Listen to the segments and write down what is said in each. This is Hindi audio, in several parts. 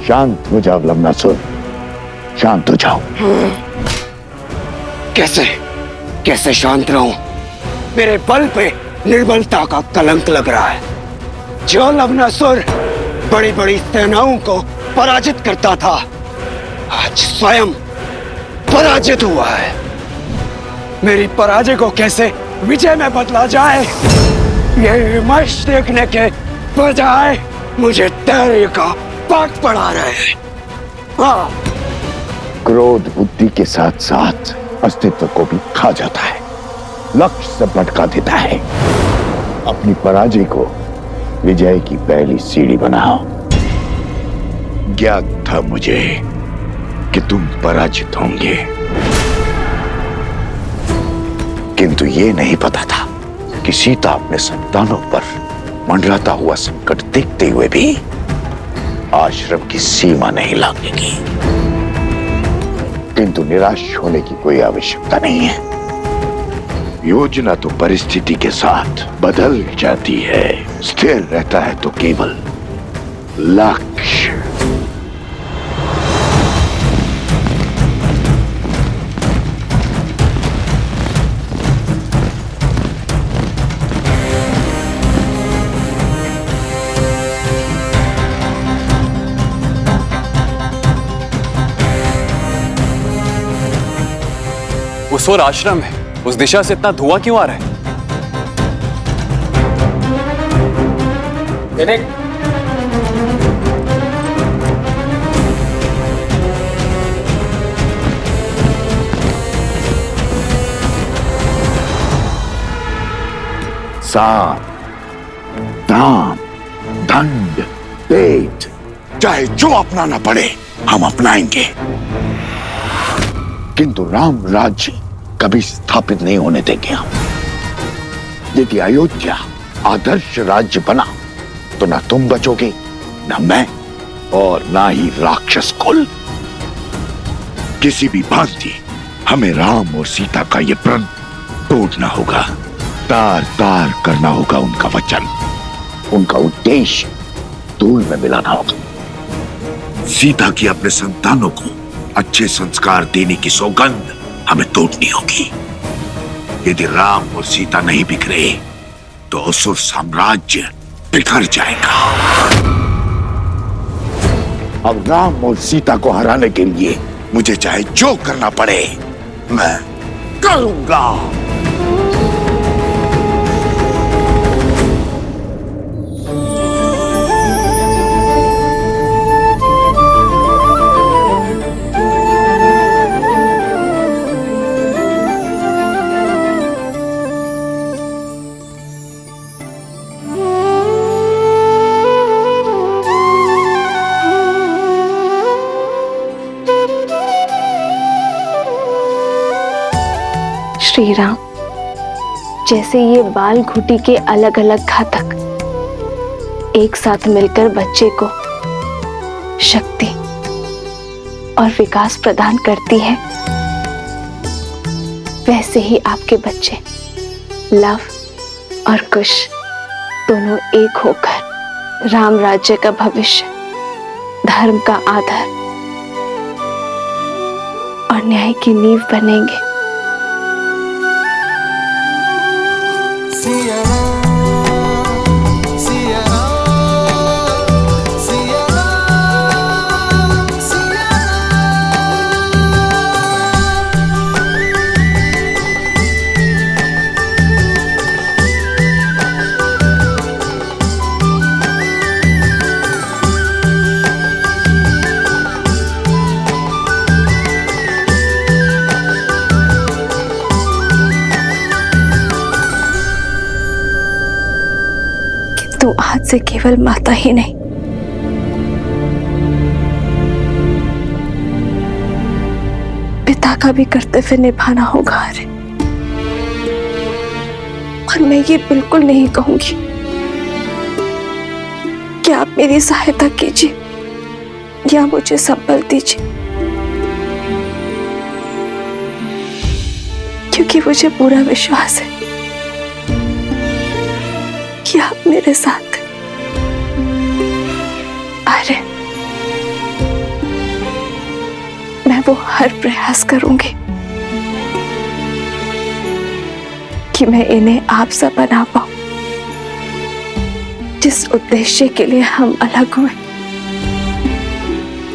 शांत हो जाओ लवनासुर, शांत हो जाओ। कैसे कैसे शांत रहूं? मेरे बल पे निर्बलता का कलंक लग रहा है। जो लवनासुर बड़ी बड़ी सेनाओं को पराजित करता था, आज स्वयं पराजित हुआ है। मेरी पराजय को कैसे विजय में बदला जाए, ये विमर्श देखने के बजाय मुझे धैर्य का पाठ पढ़ा रहे हैं। हाँ। क्रोध बुद्धि के साथ साथ अस्तित्व को भी खा जाता है, लक्ष्य से भटका देता है। अपनी पराजय को विजय की पहली सीढ़ी बनाओ। ज्ञात था मुझे कि तुम पराजित होंगे, किंतु ये नहीं पता था कि सीता अपने संतानों पर मंडराता हुआ संकट देखते हुए भी आश्रम की सीमा नहीं लांघेगी। किंतु निराश होने की कोई आवश्यकता नहीं है। योजना तो परिस्थिति के साथ बदल जाती है, स्थिर रहता है तो केवल लक्ष्य। उस ओर आश्रम है, उस दिशा से इतना धुआं क्यों आ रहा है? साम, दाम, दंड, तेज, चाहे जो अपनाना पड़े हम अपनाएंगे, किंतु राम राज्य कभी स्थापित नहीं होने देंगे हम। यदि अयोध्या आदर्श राज्य बना तो ना तुम बचोगे, ना मैं, और ना ही राक्षस कुल। किसी भी भांति हमें राम और सीता का ये प्रण तोड़ना होगा, तार तार करना होगा उनका वचन, उनका उद्देश्य धूल में मिलाना होगा। सीता की अपने संतानों को अच्छे संस्कार देने की सौगंध हमें तोड़नी होगी। यदि राम और सीता नहीं बिखरे तो असुर साम्राज्य बिखर जाएगा। अब राम और सीता को हराने के लिए मुझे चाहे जो करना पड़े मैं करूंगा। श्री राम, जैसे ये बाल घुटी के अलग अलग घातक एक साथ मिलकर बच्चे को शक्ति और विकास प्रदान करती है, वैसे ही आपके बच्चे लव और कुश दोनों एक होकर राम राज्य का भविष्य, धर्म का आधार और न्याय की नींव बनेंगे। तू आज से केवल माता ही नहीं, पिता का भी कर्तव्य निभाना होगा। और मैं ये बिल्कुल नहीं कहूंगी कि आप मेरी सहायता कीजिए या मुझे संबल दीजिए, क्योंकि मुझे पूरा विश्वास है कि आप मेरे साथ हैं। अरे मैं वो हर प्रयास करूंगी कि मैं इन्हें आपसे बना पाऊं, जिस उद्देश्य के लिए हम अलग हुए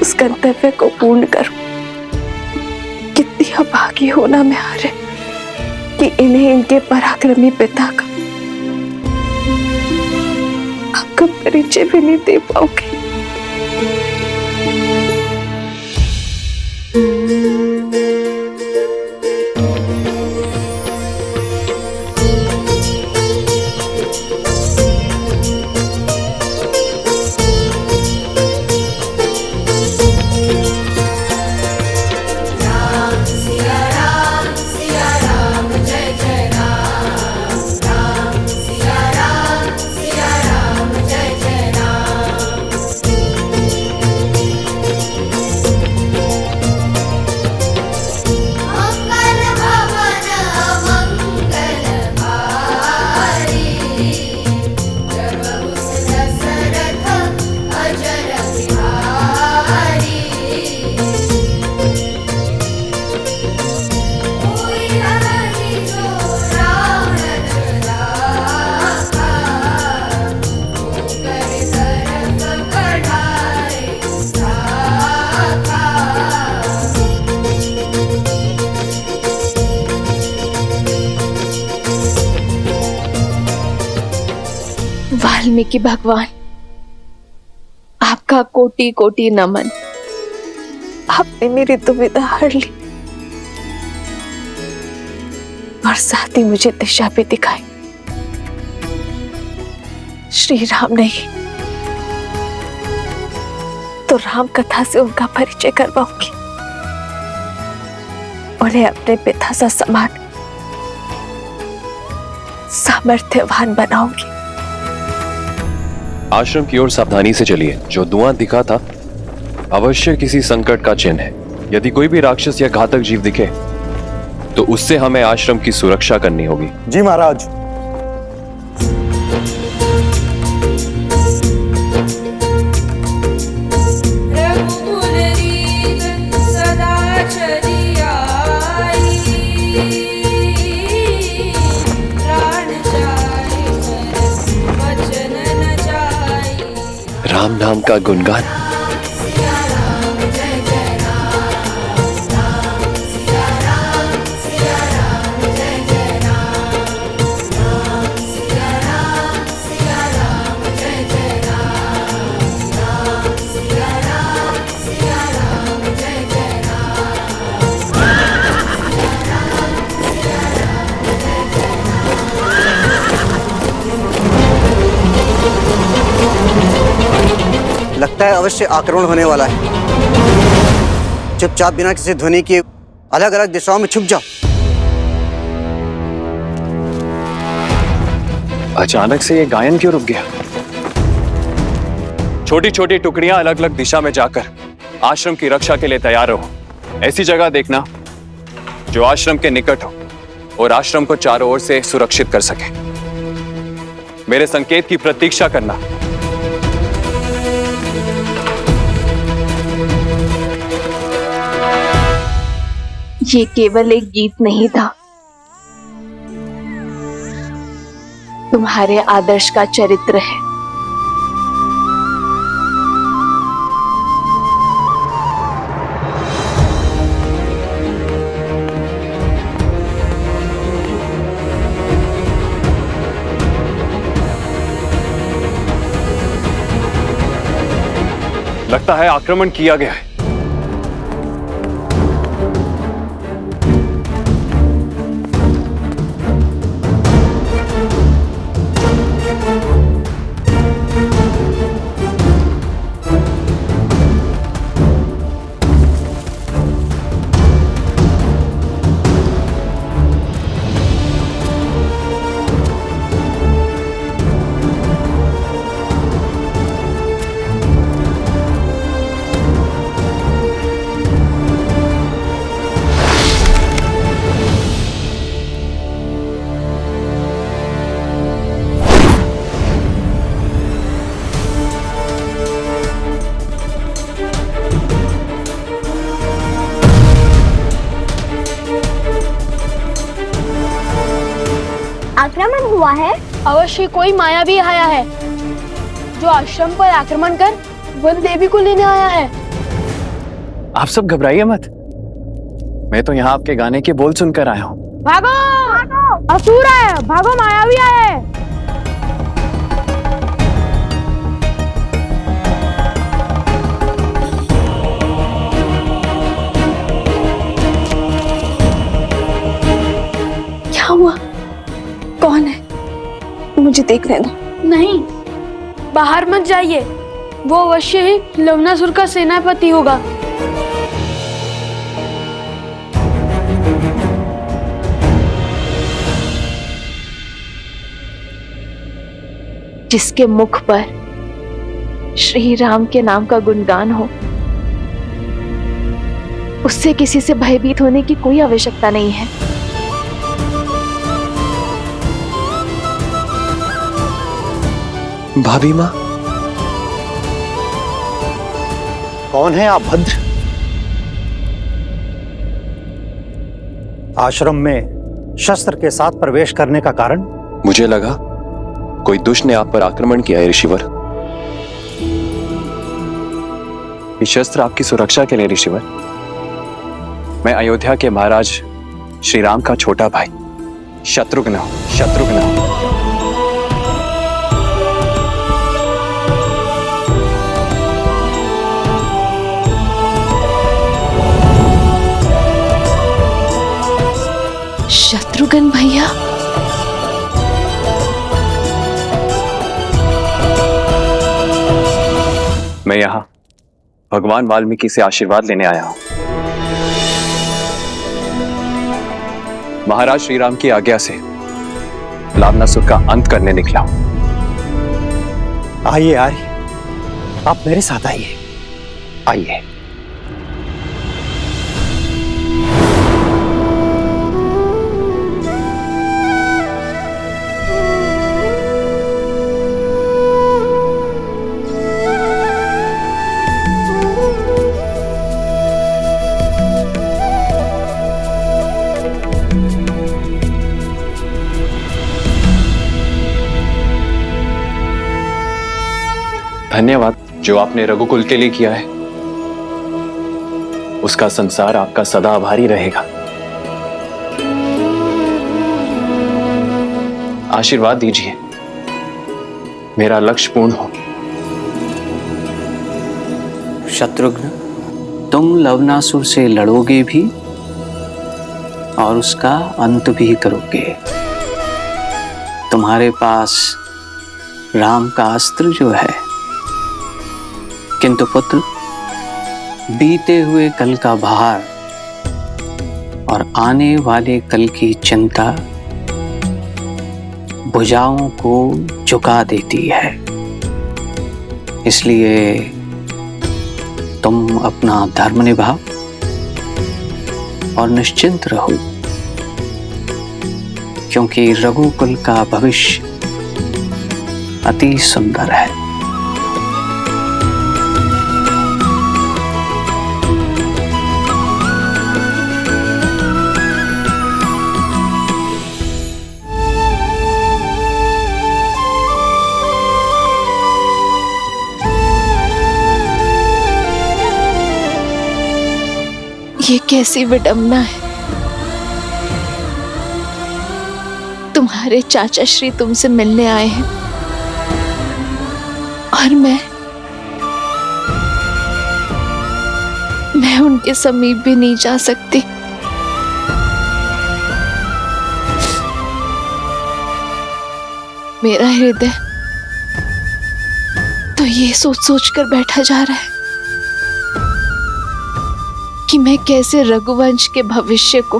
उस गंतव्य को पूर्ण करूं। कितनी अभागी होना मैं हारे कि इन्हें इनके पराक्रमी पिता का आपका परिचय भी नहीं दे पाओगे। वाल्मीकि भगवान, आपका कोटि कोटि नमन। आपने मेरी दुविधा हर ली और साथ ही मुझे दिशा भी दिखाई। श्री राम नहीं तो राम कथा से उनका परिचय करवाऊंगी, उन्हें अपने पिता सा समान सामर्थ्यवान बनाऊंगी। आश्रम की ओर सावधानी से चलिए। जो धुआं दिखा था अवश्य किसी संकट का चिन्ह है। यदि कोई भी राक्षस या घातक जीव दिखे तो उससे हमें आश्रम की सुरक्षा करनी होगी। जी महाराज। राम नाम का गुणगान। लगता है अवश्य आक्रमण होने वाला है। चुपचाप बिना किसी ध्वनि के अलग अलग दिशाओं में छुप जाओ। अचानक से ये गायन क्यों रुक गया? छोटी छोटी टुकड़ियां अलग अलग दिशा में जाकर आश्रम की रक्षा के लिए तैयार रहो। ऐसी जगह देखना जो आश्रम के निकट हो और आश्रम को चारों ओर से सुरक्षित कर सके। मेरे संकेत की प्रतीक्षा करना। ये केवल एक गीत नहीं था, तुम्हारे आदर्श का चरित्र है। लगता है आक्रमण किया गया है। हुआ है? अवश्य कोई मायावी आया है जो आश्रम पर आक्रमण कर वन देवी को लेने आया है। आप सब घबराइए मत, मैं तो यहाँ आपके गाने के बोल सुनकर आया हूँ। भागो! असुर है, भागो, मायावी है। क्या हुआ? कौन है? मुझे देखने दो। नहीं, बाहर मत जाइए, वो अवश्य ही लवणासुर का सेनापति होगा। जिसके मुख पर श्री राम के नाम का गुणगान हो, उससे किसी से भयभीत होने की कोई आवश्यकता नहीं है। भाभी माँ, कौन है आप भद्र? आश्रम में शस्त्र के साथ प्रवेश करने का कारण? मुझे लगा कोई दुष्ट ने आप पर आक्रमण किया है ऋषिवर। ये शस्त्र आपकी सुरक्षा के लिए ऋषिवर। मैं अयोध्या के महाराज श्री राम का छोटा भाई शत्रुघ्न हूं। शत्रुघ्न भैया, मैं यहाँ भगवान वाल्मीकि से आशीर्वाद लेने आया हूं। महाराज श्री राम की आज्ञा से लवणासुर का अंत करने निकला हूं। आइए आइए, आप मेरे साथ आइए। आइए। धन्यवाद जो आपने रघुकुल के लिए किया है, उसका संसार आपका सदा आभारी रहेगा। आशीर्वाद दीजिए मेरा लक्ष्य पूर्ण हो। शत्रुघ्न, तुम लवणासुर से लड़ोगे भी और उसका अंत भी करोगे। तुम्हारे पास राम का अस्त्र जो है, किंतु पुत्र, बीते हुए कल का भार और आने वाले कल की चिंता भुजाओं को झुका देती है। इसलिए तुम अपना धर्म निभाओ और निश्चिंत रहो, क्योंकि रघुकुल का भविष्य अति सुंदर है। ये कैसी विडंबना है। तुम्हारे चाचा श्री तुमसे मिलने आए हैं और मैं उनके समीप भी नहीं जा सकती। मेरा हृदय तो ये सोच सोच कर बैठा जा रहा है कि मैं कैसे रघुवंश के भविष्य को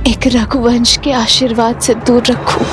एक रघुवंश के आशीर्वाद से दूर रखूं।